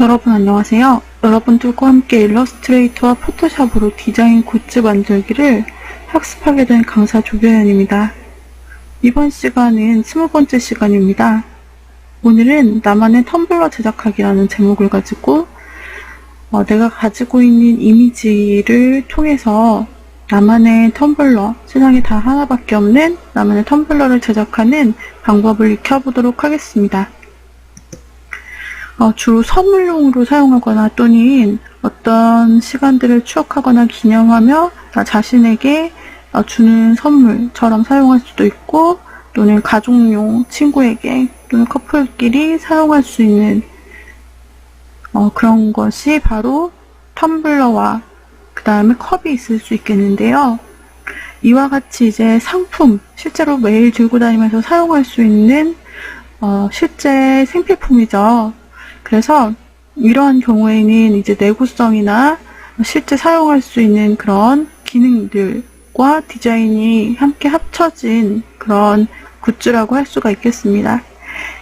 여러분 안녕하세요. 여러분들과 함께 일러스트레이터와 포토샵으로 디자인 굿즈 만들기를 학습하게 된 강사 조교연입니다. 이번 시간은 20번째 시간입니다. 오늘은 나만의 텀블러 제작하기라는 제목을 가지고 내가 가지고 있는 이미지를 통해서 나만의 텀블러, 세상에 다 하나밖에 없는 나만의 텀블러를 제작하는 방법을 익혀보도록 하겠습니다. 주로 선물용으로 사용하거나 또는 어떤 시간들을 추억하거나 기념하며 나 자신에게 주는 선물처럼 사용할 수도 있고, 또는 가족용, 친구에게 또는 커플끼리 사용할 수 있는 그런 것이 바로 텀블러와 그 다음에 컵이 있을 수 있겠는데요. 이와 같이 이제 상품, 실제로 매일 들고 다니면서 사용할 수 있는 실제 생필품이죠. 그래서 이러한 경우에는 이제 내구성이나 실제 사용할 수 있는 그런 기능들과 디자인이 함께 합쳐진 그런 굿즈라고 할 수가 있겠습니다.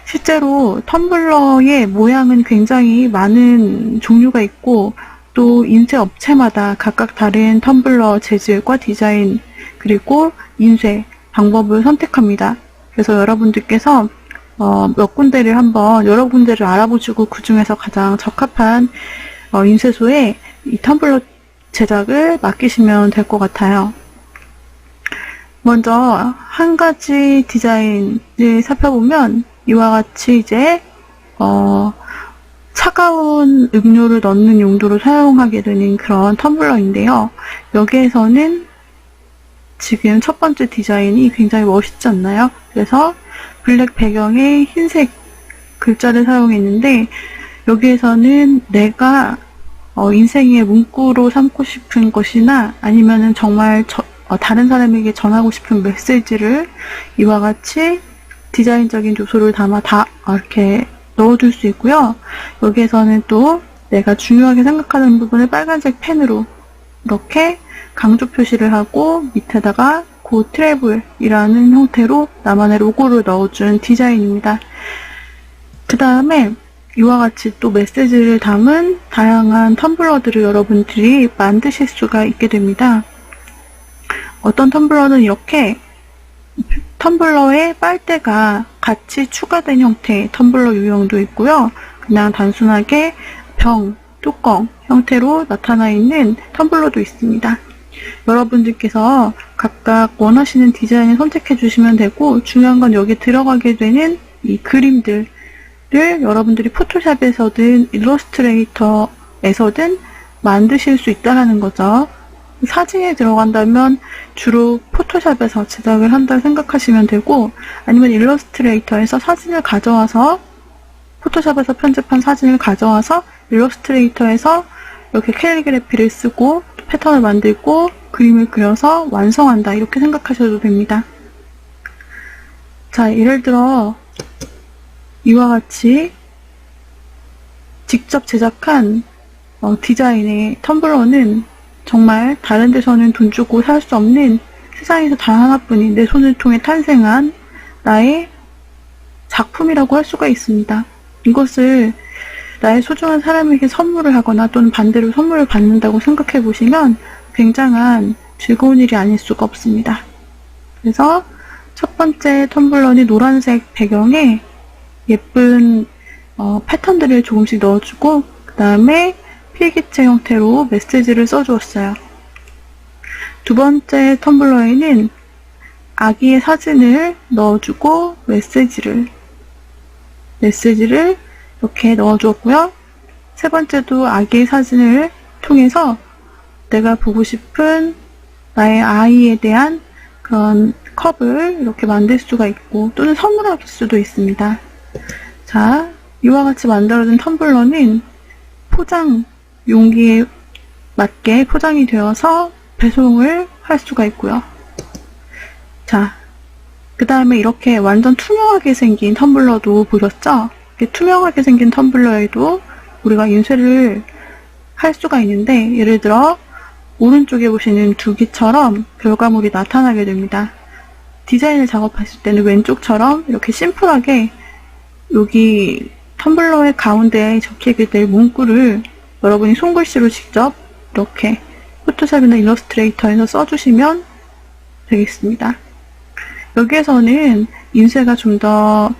실제로 텀블러의 모양은 굉장히 많은 종류가 있고, 또 인쇄 업체마다 각각 다른 텀블러 재질과 디자인, 그리고 인쇄 방법을 선택합니다. 그래서 여러분들께서 몇 군데를 한번 여러 군데를 알아보시고 그 중에서 가장 적합한 인쇄소에 이 텀블러 제작을 맡기시면 될 것 같아요. 먼저 한 가지 디자인을 살펴보면 이와 같이 이제 차가운 음료를 넣는 용도로 사용하게 되는 그런 텀블러인데요. 여기에서는 지금 첫 번째 디자인이 굉장히 멋있지 않나요? 그래서 블랙 배경에 흰색 글자를 사용했는데, 여기에서는 내가 인생의 문구로 삼고 싶은 것이나 아니면은 정말 다른 사람에게 전하고 싶은 메시지를 이와 같이 디자인적인 요소를 담아 이렇게 넣어둘 수 있고요. 여기에서는 또 내가 중요하게 생각하는 부분을 빨간색 펜으로 이렇게 강조 표시를 하고 밑에다가 고 트래블이라는 형태로 나만의 로고를 넣어준 디자인입니다. 그 다음에 이와 같이 또 메시지를 담은 다양한 텀블러들을 여러분들이 만드실 수가 있게 됩니다. 어떤 텀블러는 이렇게 텀블러에 빨대가 같이 추가된 형태의 텀블러 유형도 있고요. 그냥 단순하게 병, 뚜껑 형태로 나타나 있는 텀블러도 있습니다. 여러분들께서 각각 원하시는 디자인을 선택해 주시면 되고, 중요한 건 여기에 들어가게 되는 이 그림들을 여러분들이 포토샵에서든 일러스트레이터에서든 만드실 수 있다는 거죠. 사진에 들어간다면 주로 포토샵에서 제작을 한다 생각하시면 되고, 아니면 일러스트레이터에서 사진을 가져와서 포토샵에서 편집한 사진을 가져와서 일러스트레이터에서 이렇게 캘리그래피를 쓰고 패턴을 만들고 그림을 그려서 완성한다, 이렇게 생각하셔도 됩니다. 자, 예를 들어 이와 같이 직접 제작한 디자인의 텀블러는 정말 다른 데서는 돈 주고 살 수 없는, 세상에서 단 하나뿐인 내 손을 통해 탄생한 나의 작품이라고 할 수가 있습니다. 이것을 나의 소중한 사람에게 선물을 하거나 또는 반대로 선물을 받는다고 생각해 보시면 굉장한 즐거운 일이 아닐 수가 없습니다. 그래서 첫 번째 텀블러는 노란색 배경에 예쁜 패턴들을 조금씩 넣어주고, 그 다음에 필기체 형태로 메시지를 써주었어요. 두 번째 텀블러에는 아기의 사진을 넣어주고 메시지를 이렇게 넣어주었고요. 세 번째도 아기의 사진을 통해서 내가 보고 싶은 나의 아이에 대한 그런 컵을 이렇게 만들 수가 있고, 또는 선물할 수도 있습니다. 자, 이와 같이 만들어진 텀블러는 포장 용기에 맞게 포장이 되어서 배송을 할 수가 있고요. 자, 그 다음에 이렇게 완전 투명하게 생긴 텀블러도 보셨죠? 이렇게 투명하게 생긴 텀블러에도 우리가 인쇄를 할 수가 있는데, 예를 들어 오른쪽에 보시는 두기처럼 결과물이 나타나게 됩니다. 디자인을 작업하실 때는 왼쪽처럼 이렇게 심플하게 여기 텀블러의 가운데에 적히게 될 문구를 여러분이 손글씨로 직접 이렇게 포토샵이나 일러스트레이터에서 써주시면 되겠습니다. 여기에서는 인쇄가 좀 더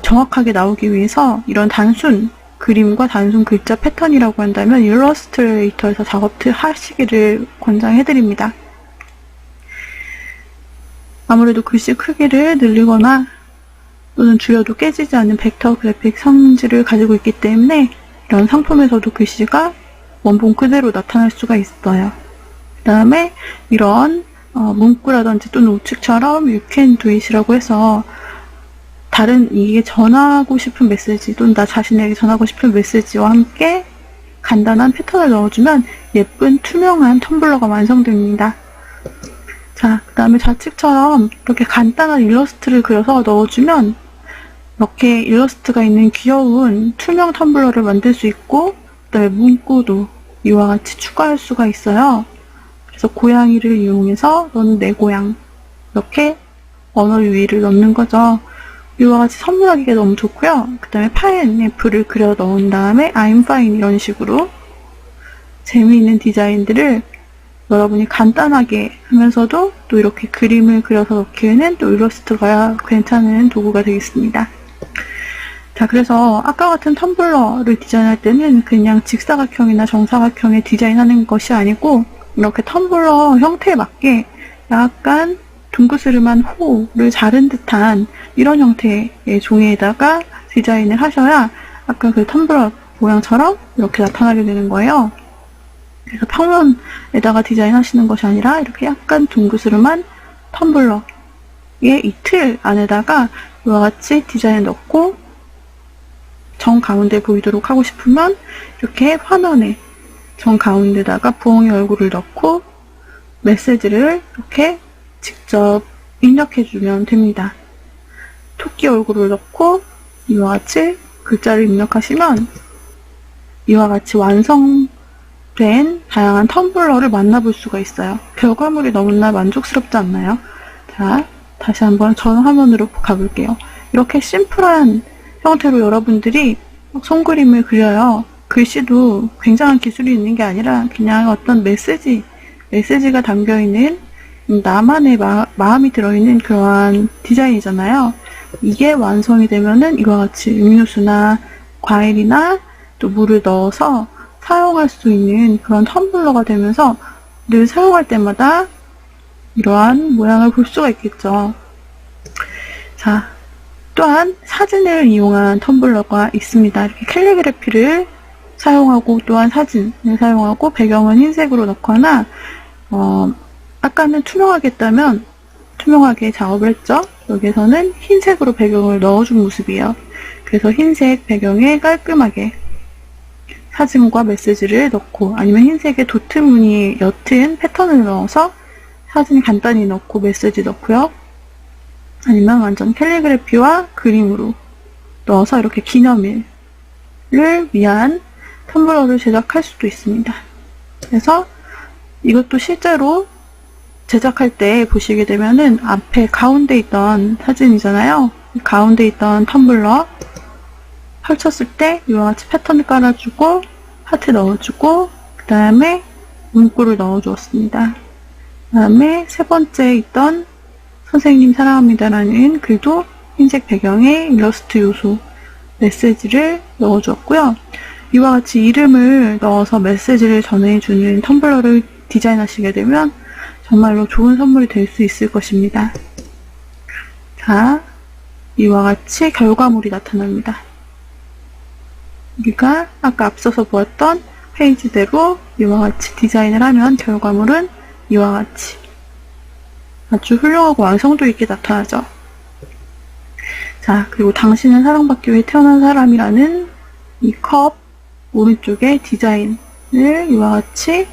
정확하게 나오기 위해서 이런 단순 그림과 단순 글자 패턴이라고 한다면 일러스트레이터에서 작업을 하시기를 권장해드립니다. 아무래도 글씨 크기를 늘리거나 또는 줄여도 깨지지 않는 벡터 그래픽 성질을 가지고 있기 때문에 이런 상품에서도 글씨가 원본 그대로 나타날 수가 있어요. 그 다음에 이런 문구라든지 또는 우측처럼 You can do it이라고 해서 다른 이게 전하고 싶은 메시지 또는 나 자신에게 전하고 싶은 메시지와 함께 간단한 패턴을 넣어주면 예쁜 투명한 텀블러가 완성됩니다. 자, 그 다음에 좌측처럼 이렇게 간단한 일러스트를 그려서 넣어주면 이렇게 일러스트가 있는 귀여운 투명 텀블러를 만들 수 있고 그 다음에 문구도 이와 같이 추가할 수가 있어요. 그래서 고양이를 이용해서 너는 내 고양 이렇게 언어 유희를 넣는 거죠. 이와 같이 선물하기가 너무 좋고요. 그 다음에 파인애플을 그려 넣은 다음에 I'm fine 이런 식으로 재미있는 디자인들을 여러분이 간단하게 하면서도 또 이렇게 그림을 그려서 넣기에는 또 일러스트가 괜찮은 도구가 되겠습니다. 자, 그래서 아까 같은 텀블러를 디자인할 때는 그냥 직사각형이나 정사각형에 디자인하는 것이 아니고 이렇게 텀블러 형태에 맞게 약간 둥그스름한 호를 자른 듯한 이런 형태의 종이에다가 디자인을 하셔야 아까 그 텀블러 모양처럼 이렇게 나타나게 되는 거예요. 그래서 평면에다가 디자인하시는 것이 아니라 이렇게 약간 둥그스름한 텀블러의 이 틀 안에다가 이와 같이 디자인을 넣고 정 가운데 보이도록 하고 싶으면 이렇게 화면에 정 가운데다가 부엉이 얼굴을 넣고 메시지를 이렇게 직접 입력해주면 됩니다. 토끼 얼굴을 넣고 이와 같이 글자를 입력하시면 이와 같이 완성된 다양한 텀블러를 만나볼 수가 있어요. 결과물이 너무나 만족스럽지 않나요? 자, 다시 한번 전 화면으로 가볼게요. 이렇게 심플한 형태로 여러분들이 손그림을 그려요. 글씨도 굉장한 기술이 있는 게 아니라 그냥 어떤 메시지가 담겨있는 나만의 마음이 들어있는 그러한 디자인이잖아요. 이게 완성이 되면은 이와 같이 음료수나 과일이나 또 물을 넣어서 사용할 수 있는 그런 텀블러가 되면서 늘 사용할 때마다 이러한 모양을 볼 수가 있겠죠. 자, 또한 사진을 이용한 텀블러가 있습니다. 이렇게 캘리그래피를 사용하고 또한 사진을 사용하고 배경은 흰색으로 넣거나 아까는 투명하게 했다면 투명하게 작업을 했죠. 여기서는 흰색으로 배경을 넣어준 모습이에요. 그래서 흰색 배경에 깔끔하게 사진과 메시지를 넣고 아니면 흰색에 도트 무늬 옅은 패턴을 넣어서 사진 간단히 넣고 메시지 넣고요. 아니면 완전 캘리그래피와 그림으로 넣어서 이렇게 기념일을 위한 텀블러를 제작할 수도 있습니다. 그래서 이것도 실제로 제작할 때 보시게 되면은 앞에 가운데 있던 사진이잖아요. 가운데 있던 텀블러 펼쳤을 때 이와 같이 패턴을 깔아주고 하트 넣어주고 그 다음에 문구를 넣어주었습니다. 그 다음에 세 번째 있던 선생님 사랑합니다라는 글도 흰색 배경에 일러스트 요소 메시지를 넣어주었고요. 이와 같이 이름을 넣어서 메시지를 전해주는 텀블러를 디자인하시게 되면 정말로 좋은 선물이 될 수 있을 것입니다. 자, 이와 같이 결과물이 나타납니다. 우리가 아까 앞서서 보았던 페이지대로 이와 같이 디자인을 하면 결과물은 이와 같이 아주 훌륭하고 완성도 있게 나타나죠. 자, 그리고 당신은 사랑받기 위해 태어난 사람이라는 이 컵 오른쪽에 디자인을 이와 같이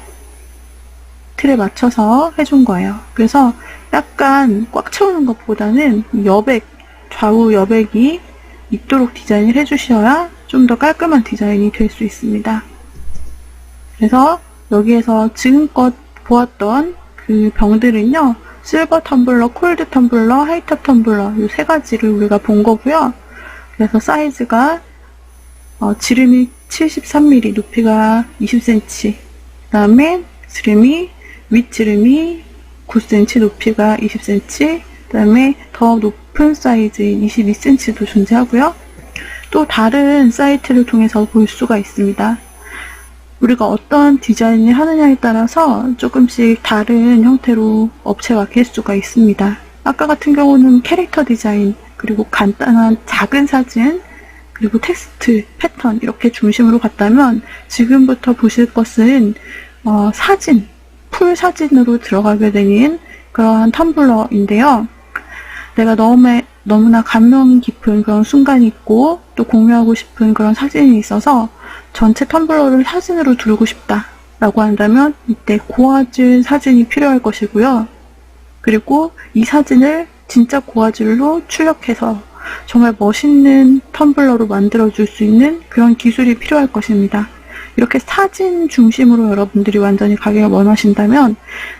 틀에 맞춰서 해준 거예요. 그래서 약간 꽉 채우는 것보다는 여백, 좌우 여백이 있도록 디자인을 해주셔야 좀 더 깔끔한 디자인이 될 수 있습니다. 그래서 여기에서 지금껏 보았던 그 병들은요, 실버 텀블러, 콜드 텀블러, 하이탑 텀블러 이 세 가지를 우리가 본 거고요. 그래서 사이즈가 지름이 73mm, 높이가 20cm, 그 다음에 윗지름이 9cm, 높이가 20cm, 그 다음에 더 높은 사이즈인 22cm도 존재하고요. 또 다른 사이트를 통해서 볼 수가 있습니다. 우리가 어떤 디자인을 하느냐에 따라서 조금씩 다른 형태로 업체가 바뀔 수가 있습니다. 아까 같은 경우는 캐릭터 디자인, 그리고 간단한 작은 사진, 그리고 텍스트, 패턴 이렇게 중심으로 갔다면 지금부터 보실 것은 사진, 풀 사진으로 들어가게 되는 그러한 텀블러인데요. 내가 너무나 감명 깊은 그런 순간이 있고 또 공유하고 싶은 그런 사진이 있어서 전체 텀블러를 사진으로 두르고 싶다 라고 한다면 이때 고화질 사진이 필요할 것이고요. 그리고 이 사진을 진짜 고화질로 출력해서 정말 멋있는 텀블러로 만들어줄 수 있는 그런 기술이 필요할 것입니다. 이렇게 사진 중심으로 여러분들이 완전히 가격을 원하신다면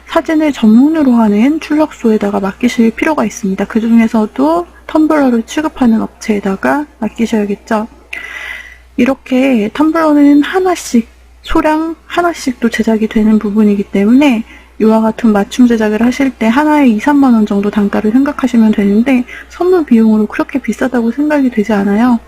사진을 전문으로 하는 출력소에다가 맡기실 필요가 있습니다. 그 중에서도 텀블러를 취급하는 업체에다가 맡기셔야겠죠. 이렇게 텀블러는 하나씩, 소량 하나씩도 제작이 되는 부분이기 때문에 이와 같은 맞춤 제작을 하실 때 하나에 2, 3만 원 정도 단가를 생각하시면 되는데 선물 비용으로 그렇게 비싸다고 생각이 되지 않아요.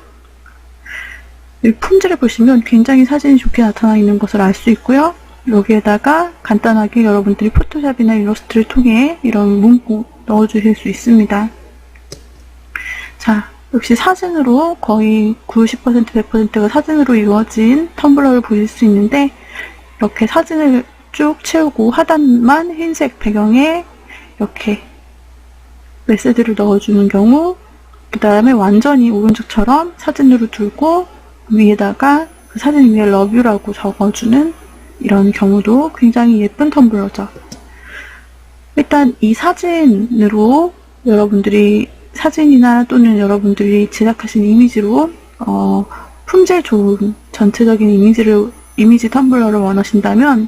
품질을 보시면 굉장히 사진이 좋게 나타나 있는 것을 알 수 있고요. 여기에다가 간단하게 여러분들이 포토샵이나 일러스트를 통해 이런 문구 넣어주실 수 있습니다. 자, 역시 사진으로 거의 90%, 100%가 사진으로 이루어진 텀블러를 보실 수 있는데 이렇게 사진을 쭉 채우고 하단만 흰색 배경에 이렇게 메시지를 넣어주는 경우, 그 다음에 완전히 오른쪽처럼 사진으로 두고 위에다가 그 사진 위에 러브유라고 적어주는 이런 경우도 굉장히 예쁜 텀블러죠. 일단 이 사진으로 여러분들이 사진이나 또는 여러분들이 제작하신 이미지로 품질 좋은 전체적인 이미지 텀블러를 원하신다면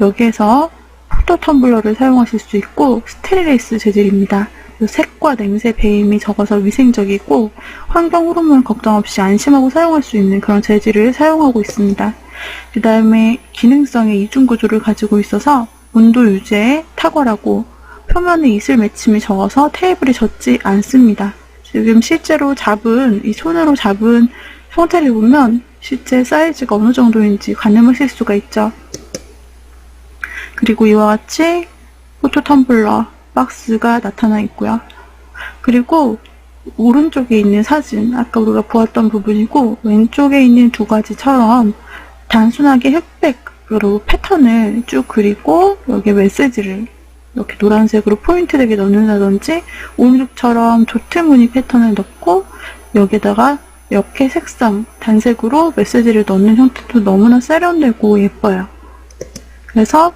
여기에서 포토 텀블러를 사용하실 수 있고 스테인리스 재질입니다. 색과 냄새 배임이 적어서 위생적이고 환경 호르몬 걱정 없이 안심하고 사용할 수 있는 그런 재질을 사용하고 있습니다. 그 다음에 기능성의 이중 구조를 가지고 있어서 온도 유지에 탁월하고 표면에 이슬 맺힘이 적어서 테이블이 젖지 않습니다. 지금 실제로 이 손으로 잡은 형태를 보면 실제 사이즈가 어느 정도인지 가늠하실 수가 있죠. 그리고 이와 같이 포토 텀블러 박스가 나타나 있고요. 그리고 오른쪽에 있는 사진, 아까 우리가 보았던 부분이고 왼쪽에 있는 두 가지처럼 단순하게 흑백으로 패턴을 쭉 그리고 여기에 메시지를 이렇게 노란색으로 포인트 되게 넣는다든지 오른쪽처럼 조트무늬 패턴을 넣고 여기다가 이렇게 색상, 단색으로 메시지를 넣는 형태도 너무나 세련되고 예뻐요. 그래서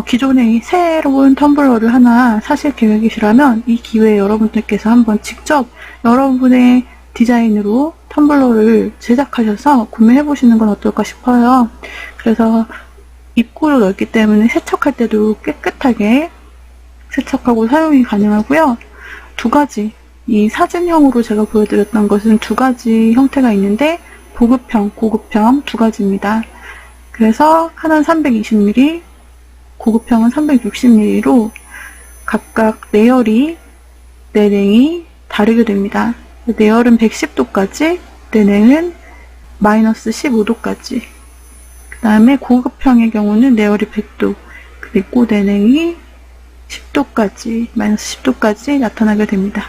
기존에 새로운 텀블러를 하나 사실 계획이시라면 이 기회에 여러분들께서 한번 직접 여러분의 디자인으로 텀블러를 제작하셔서 구매해보시는 건 어떨까 싶어요. 그래서 입구도 넓기 때문에 세척할 때도 깨끗하게 세척하고 사용이 가능하고요. 두 가지, 이 사진형으로 제가 보여드렸던 것은 두 가지 형태가 있는데 보급형, 고급형 두 가지입니다. 그래서 하나는 320mm, 고급형은 360mm로 각각 내열이, 내냉이 다르게 됩니다. 내열은 110도까지, 내냉은 마이너스 15도까지. 그 다음에 고급형의 경우는 내열이 100도, 그리고 내냉이 10도까지, 마이너스 10도까지 나타나게 됩니다.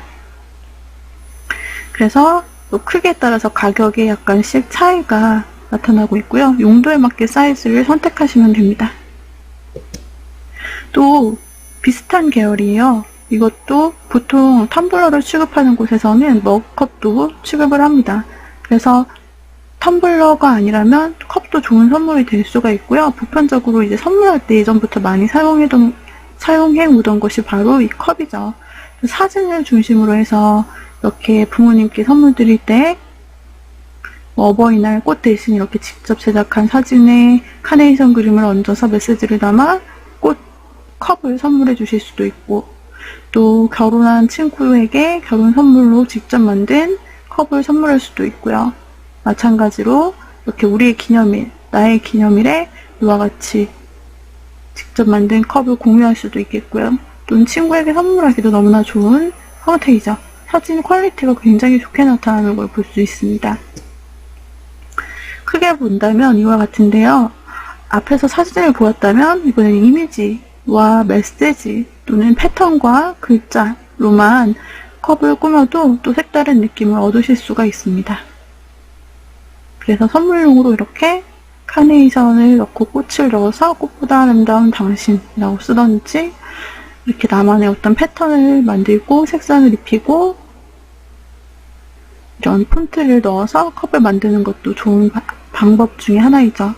그래서 또 크기에 따라서 가격에 약간씩 차이가 나타나고 있고요. 용도에 맞게 사이즈를 선택하시면 됩니다. 또 비슷한 계열이에요. 이것도 보통 텀블러를 취급하는 곳에서는 머그컵도 취급을 합니다. 그래서 텀블러가 아니라면 컵도 좋은 선물이 될 수가 있고요. 보편적으로 이제 선물할 때 예전부터 많이 사용해 오던 것이 바로 이 컵이죠. 사진을 중심으로 해서 이렇게 부모님께 선물 드릴 때 어버이날 꽃 대신 이렇게 직접 제작한 사진에 카네이션 그림을 얹어서 메시지를 담아 컵을 선물해 주실 수도 있고 또 결혼한 친구에게 결혼 선물로 직접 만든 컵을 선물할 수도 있고요. 마찬가지로 이렇게 우리의 기념일, 나의 기념일에 이와 같이 직접 만든 컵을 공유할 수도 있겠고요. 또는 친구에게 선물하기도 너무나 좋은 형태이죠. 사진 퀄리티가 굉장히 좋게 나타나는 걸 볼 수 있습니다. 크게 본다면 이와 같은데요. 앞에서 사진을 보았다면 이번에는 이미지와 메시지 또는 패턴과 글자로만 컵을 꾸며도 또 색다른 느낌을 얻으실 수가 있습니다. 그래서 선물용으로 이렇게 카네이션을 넣고 꽃을 넣어서 꽃보다 아름다운 당신이라고 쓰던지, 이렇게 나만의 어떤 패턴을 만들고 색상을 입히고 이런 폰트를 넣어서 컵을 만드는 것도 좋은 방법 중에 하나이죠.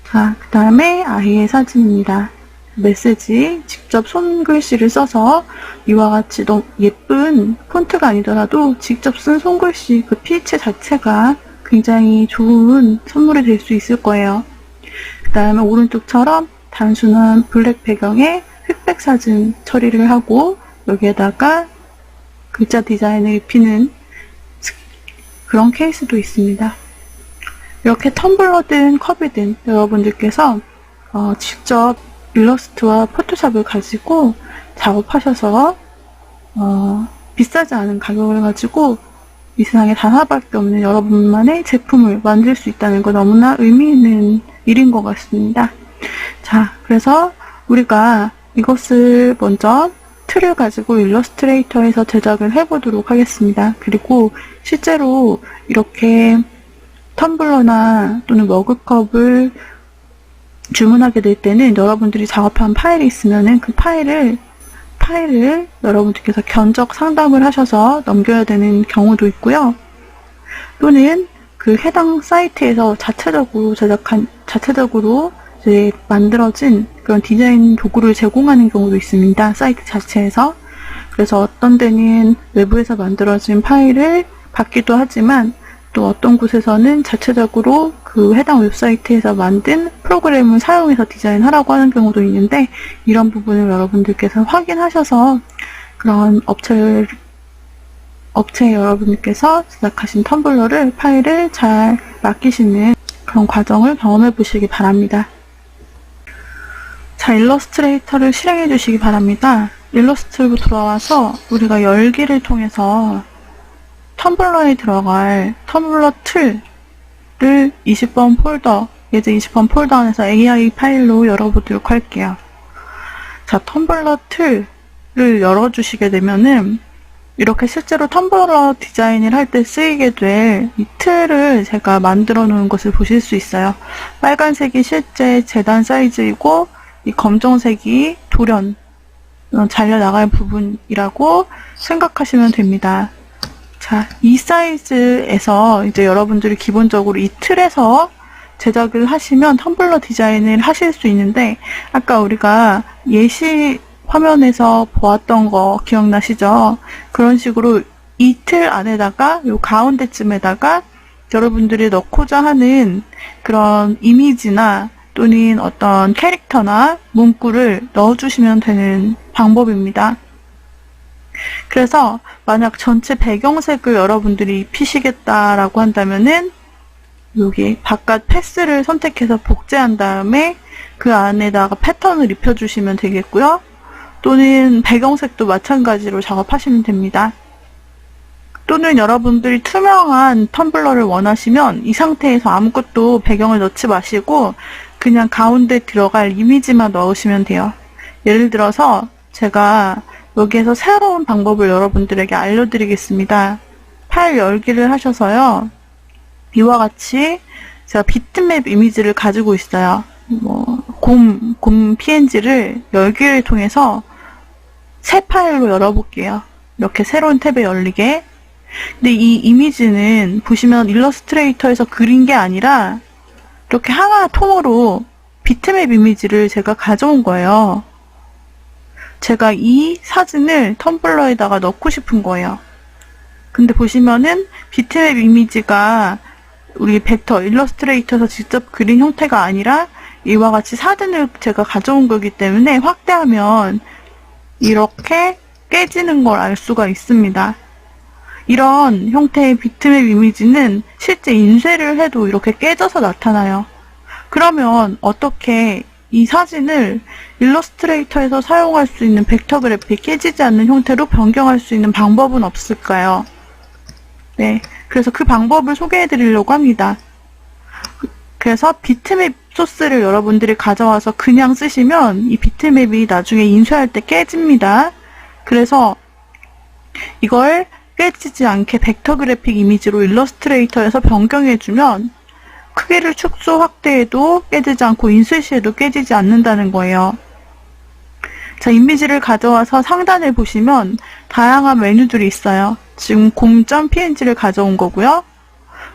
자, 그 다음에 아이의 사진입니다. 메시지 직접 손글씨를 써서 이와 같이 너무 예쁜 폰트가 아니더라도 직접 쓴 손글씨 그 필체 자체가 굉장히 좋은 선물이 될 수 있을 거예요. 그 다음에 오른쪽처럼 단순한 블랙 배경에 흑백 사진 처리를 하고 여기에다가 글자 디자인을 입히는 그런 케이스도 있습니다. 이렇게 텀블러든 컵이든 여러분들께서 직접 일러스트와 포토샵을 가지고 작업하셔서 비싸지 않은 가격을 가지고 이 세상에 단 하나밖에 없는 여러분만의 제품을 만들 수 있다는 거 너무나 의미 있는 일인 것 같습니다. 자, 그래서 우리가 이것을 먼저 틀을 가지고 일러스트레이터에서 제작을 해보도록 하겠습니다. 그리고 실제로 이렇게 텀블러나 또는 머그컵을 주문하게 될 때는 여러분들이 작업한 파일이 있으면은 그 파일을 여러분들께서 견적 상담을 하셔서 넘겨야 되는 경우도 있고요. 또는 그 해당 사이트에서 자체적으로 이제 만들어진 그런 디자인 도구를 제공하는 경우도 있습니다. 사이트 자체에서. 그래서 어떤 데는 외부에서 만들어진 파일을 받기도 하지만 또 어떤 곳에서는 자체적으로 그 해당 웹사이트에서 만든 프로그램을 사용해서 디자인하라고 하는 경우도 있는데, 이런 부분을 여러분들께서 확인하셔서 그런 업체에 여러분들께서 제작하신 텀블러를 파일을 잘 맡기시는 그런 과정을 경험해 보시기 바랍니다. 자, 일러스트레이터를 실행해 주시기 바랍니다. 일러스트로 돌아와서 우리가 열기를 통해서 텀블러에 들어갈 텀블러 틀을 20번 폴더, 예제 20번 폴더 안에서 AI 파일로 열어보도록 할게요. 자, 텀블러 틀을 열어주시게 되면은 이렇게 실제로 텀블러 디자인을 할 때 쓰이게 될 이 틀을 제가 만들어 놓은 것을 보실 수 있어요. 빨간색이 실제 재단 사이즈이고 이 검정색이 돌연 잘려나갈 부분이라고 생각하시면 됩니다. 자, 이 사이즈에서 이제 여러분들이 기본적으로 이 틀에서 제작을 하시면 텀블러 디자인을 하실 수 있는데, 아까 우리가 예시 화면에서 보았던 거 기억나시죠? 그런 식으로 이 틀 안에다가 요 가운데쯤에다가 여러분들이 넣고자 하는 그런 이미지나 또는 어떤 캐릭터나 문구를 넣어주시면 되는 방법입니다. 그래서 만약 전체 배경색을 여러분들이 입히시겠다라고 한다면은 여기 바깥 패스를 선택해서 복제한 다음에 그 안에다가 패턴을 입혀주시면 되겠고요. 또는 배경색도 마찬가지로 작업하시면 됩니다. 또는 여러분들이 투명한 텀블러를 원하시면 이 상태에서 아무것도 배경을 넣지 마시고 그냥 가운데 들어갈 이미지만 넣으시면 돼요. 예를 들어서 제가 여기에서 새로운 방법을 여러분들에게 알려드리겠습니다. 파일 열기를 하셔서요. 이와 같이 제가 비트맵 이미지를 가지고 있어요. 곰 PNG를 열기를 통해서 새 파일로 열어볼게요. 이렇게 새로운 탭에 열리게. 근데 이 이미지는 보시면 일러스트레이터에서 그린 게 아니라 이렇게 하나 통으로 비트맵 이미지를 제가 가져온 거예요. 제가 이 사진을 텀블러에다가 넣고 싶은 거예요. 근데 보시면은 비트맵 이미지가 우리 벡터 일러스트레이터에서 직접 그린 형태가 아니라 이와 같이 사진을 제가 가져온 거기 때문에 확대하면 이렇게 깨지는 걸 알 수가 있습니다. 이런 형태의 비트맵 이미지는 실제 인쇄를 해도 이렇게 깨져서 나타나요. 그러면 어떻게 이 사진을 일러스트레이터에서 사용할 수 있는 벡터 그래픽 깨지지 않는 형태로 변경할 수 있는 방법은 없을까요? 네, 그래서 그 방법을 소개해 드리려고 합니다. 그래서 비트맵 소스를 여러분들이 가져와서 그냥 쓰시면 이 비트맵이 나중에 인쇄할 때 깨집니다. 그래서 이걸 깨지지 않게 벡터 그래픽 이미지로 일러스트레이터에서 변경해주면 크기를 축소 확대해도 깨지지 않고 인쇄 시에도 깨지지 않는다는 거예요. 자, 이미지를 가져와서 상단을 보시면 다양한 메뉴들이 있어요. 지금 곰.png를 가져온 거고요.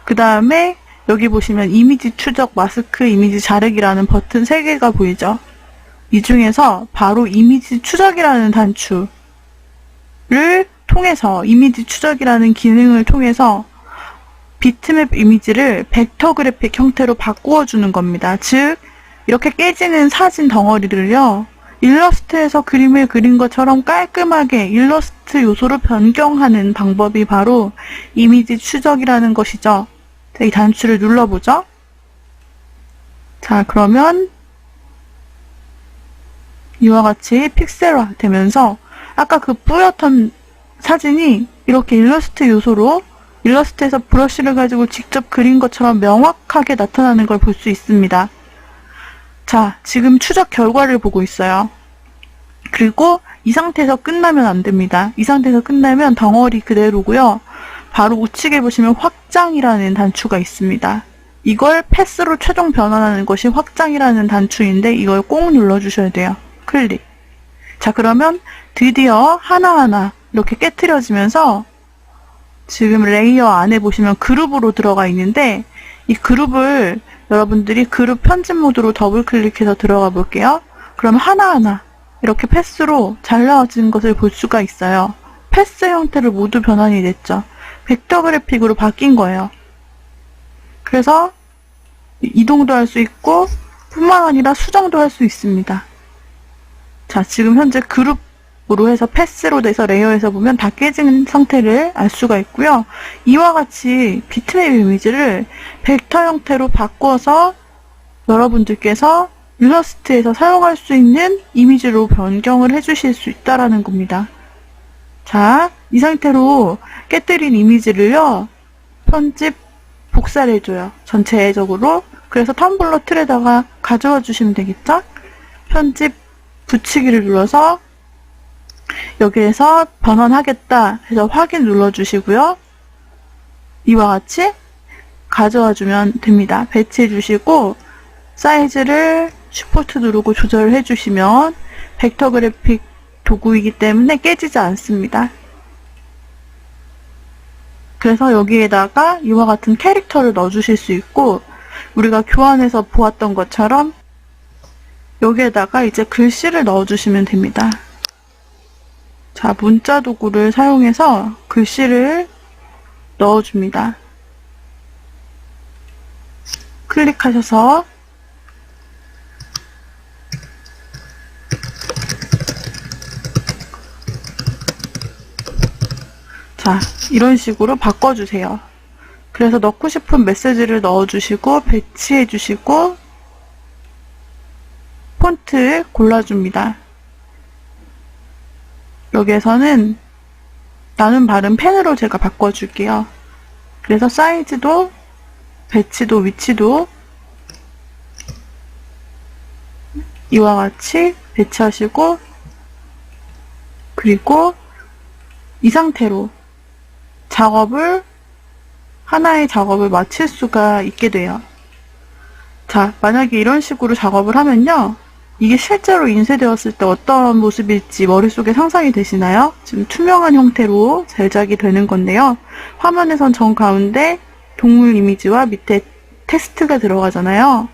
그 다음에 여기 보시면 이미지 추적, 마스크, 이미지 자르기라는 버튼 3개가 보이죠. 이 중에서 바로 이미지 추적이라는 단추를 통해서, 이미지 추적이라는 기능을 통해서 비트맵 이미지를 벡터 그래픽 형태로 바꾸어 주는 겁니다. 즉, 이렇게 깨지는 사진 덩어리를요, 일러스트에서 그림을 그린 것처럼 깔끔하게 일러스트 요소로 변경하는 방법이 바로 이미지 추적이라는 것이죠. 자, 이 단추를 눌러보죠. 자, 그러면 이와 같이 픽셀화 되면서 아까 그 뿌옇던 사진이 이렇게 일러스트 요소로, 일러스트에서 브러쉬를 가지고 직접 그린 것처럼 명확하게 나타나는 걸 볼 수 있습니다. 자, 지금 추적 결과를 보고 있어요. 그리고 이 상태에서 끝나면 안 됩니다. 이 상태에서 끝나면 덩어리 그대로고요. 바로 우측에 보시면 확장이라는 단추가 있습니다. 이걸 패스로 최종 변환하는 것이 확장이라는 단추인데 이걸 꼭 눌러주셔야 돼요. 클릭. 자, 그러면 드디어 하나하나 이렇게 깨트려지면서 지금 레이어 안에 보시면 그룹으로 들어가 있는데 이 그룹을 여러분들이 그룹 편집 모드로 더블 클릭해서 들어가 볼게요. 그럼 하나하나 이렇게 패스로 잘라진 것을 볼 수가 있어요. 패스 형태를 모두 변환이 됐죠. 벡터 그래픽으로 바뀐 거예요. 그래서 이동도 할 수 있고 뿐만 아니라 수정도 할 수 있습니다. 자, 지금 현재 그룹으로 해서 패스로 돼서 레이어에서 보면 다 깨진 상태를 알 수가 있고요. 이와 같이 비트맵 이미지를 벡터 형태로 바꿔서 여러분들께서 일러스트에서 사용할 수 있는 이미지로 변경을 해주실 수 있다는 겁니다. 자, 이 상태로 깨뜨린 이미지를요, 편집, 복사를 해줘요. 전체적으로. 그래서 텀블러 틀에다가 가져와 주시면 되겠죠? 편집, 붙이기를 눌러서 여기에서 변환하겠다 해서 확인 눌러주시고요. 이와 같이 가져와 주면 됩니다. 배치해 주시고 사이즈를 쉬프트 누르고 조절을 해주시면 벡터 그래픽 도구이기 때문에 깨지지 않습니다. 그래서 여기에다가 이와 같은 캐릭터를 넣어주실 수 있고 우리가 교환해서 보았던 것처럼 여기에다가 이제 글씨를 넣어주시면 됩니다. 자, 문자 도구를 사용해서 글씨를 넣어줍니다. 클릭하셔서 자, 이런 식으로 바꿔주세요. 그래서 넣고 싶은 메시지를 넣어주시고 배치해주시고 폰트 골라줍니다. 여기에서는 나눈 바른 펜으로 제가 바꿔줄게요. 그래서 사이즈도 배치도 위치도 이와 같이 배치하시고 그리고 이 상태로 하나의 작업을 마칠 수가 있게 돼요. 자, 만약에 이런 식으로 작업을 하면요. 이게 실제로 인쇄되었을 때 어떤 모습일지 머릿속에 상상이 되시나요? 지금 투명한 형태로 제작이 되는 건데요. 화면에선 정가운데 동물 이미지와 밑에 텍스트가 들어가잖아요.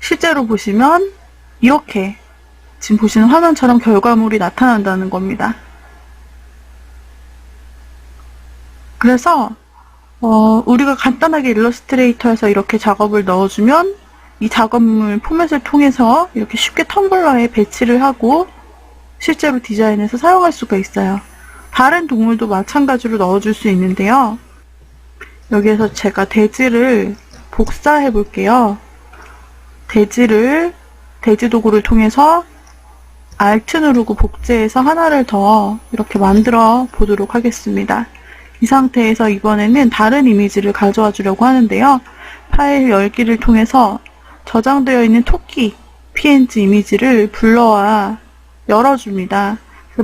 실제로 보시면 이렇게 지금 보시는 화면처럼 결과물이 나타난다는 겁니다. 그래서 우리가 간단하게 일러스트레이터에서 이렇게 작업을 넣어주면 이 작업물 포맷을 통해서 이렇게 쉽게 텀블러에 배치를 하고 실제로 디자인해서 사용할 수가 있어요. 다른 동물도 마찬가지로 넣어줄 수 있는데요. 여기에서 제가 돼지를 복사해 볼게요. 돼지 도구를 통해서 Alt 누르고 복제해서 하나를 더 이렇게 만들어 보도록 하겠습니다. 이 상태에서 이번에는 다른 이미지를 가져와 주려고 하는데요. 파일 열기를 통해서 저장되어 있는 토끼 PNG 이미지를 불러와 열어줍니다.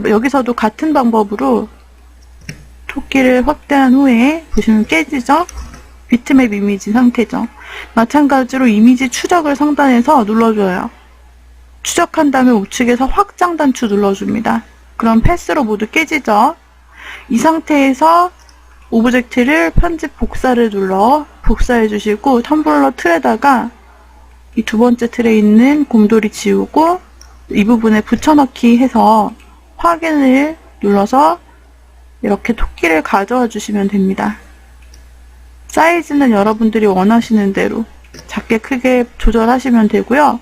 여기서도 같은 방법으로 토끼를 확대한 후에 보시면 깨지죠? 비트맵 이미지 상태죠. 마찬가지로 이미지 추적을 상단에서 눌러줘요. 추적한 다음에 우측에서 확장 단추 눌러줍니다. 그럼 패스로 모두 깨지죠? 이 상태에서 오브젝트를 편집 복사를 눌러 복사해 주시고 텀블러 틀에다가 이 두 번째 틀에 있는 곰돌이 지우고 이 부분에 붙여넣기 해서 확인을 눌러서 이렇게 토끼를 가져와 주시면 됩니다. 사이즈는 여러분들이 원하시는 대로 작게 크게 조절하시면 되고요.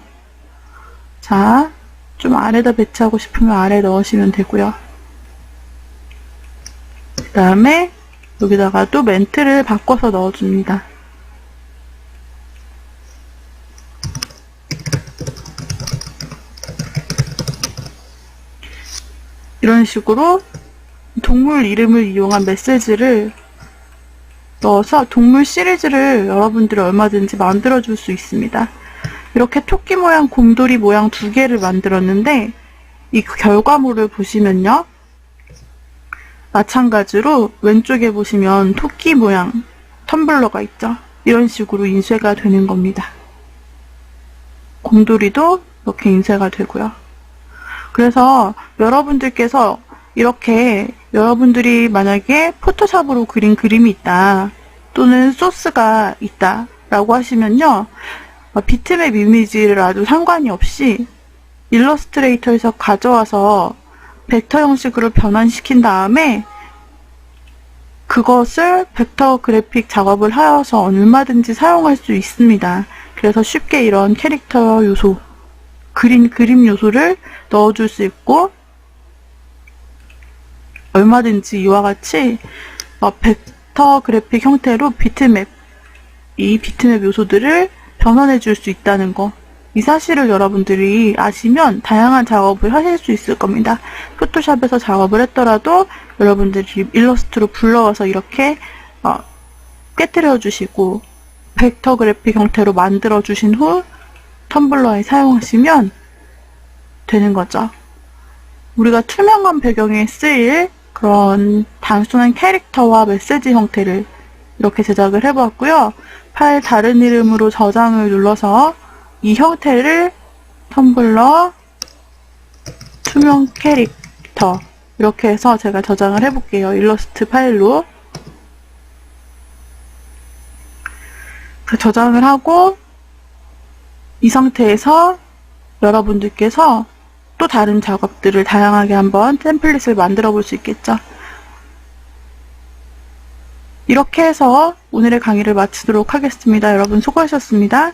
자, 좀 아래다 배치하고 싶으면 아래 넣으시면 되고요. 그 다음에 여기다가 또 멘트를 바꿔서 넣어줍니다. 이런 식으로 동물 이름을 이용한 메시지를 넣어서 동물 시리즈를 여러분들이 얼마든지 만들어줄 수 있습니다. 이렇게 토끼 모양, 곰돌이 모양 두 개를 만들었는데 이 결과물을 보시면요. 마찬가지로 왼쪽에 보시면 토끼 모양 텀블러가 있죠. 이런 식으로 인쇄가 되는 겁니다. 곰돌이도 이렇게 인쇄가 되고요. 그래서 여러분들께서 이렇게 여러분들이 만약에 포토샵으로 그린 그림이 있다 또는 소스가 있다 라고 하시면요. 비트맵 이미지를 아주 상관이 없이 일러스트레이터에서 가져와서 벡터 형식으로 변환시킨 다음에 그것을 벡터 그래픽 작업을 하여서 얼마든지 사용할 수 있습니다. 그래서 쉽게 이런 캐릭터 요소, 그림 요소를 넣어줄 수 있고 얼마든지 이와 같이 벡터 그래픽 형태로 이 비트맵 요소들을 변환해 줄 수 있다는 거. 이 사실을 여러분들이 아시면 다양한 작업을 하실 수 있을 겁니다. 포토샵에서 작업을 했더라도 여러분들이 일러스트로 불러와서 이렇게 깨트려 주시고 벡터 그래픽 형태로 만들어 주신 후 텀블러에 사용하시면 되는 거죠. 우리가 투명한 배경에 쓰일 그런 단순한 캐릭터와 메시지 형태를 이렇게 제작을 해보았고요. 파일 다른 이름으로 저장을 눌러서 이 형태를 텀블러 투명 캐릭터 이렇게 해서 제가 저장을 해볼게요. 일러스트 파일로. 저장을 하고 이 상태에서 여러분들께서 또 다른 작업들을 다양하게 한번 템플릿을 만들어 볼 수 있겠죠. 이렇게 해서 오늘의 강의를 마치도록 하겠습니다. 여러분 수고하셨습니다.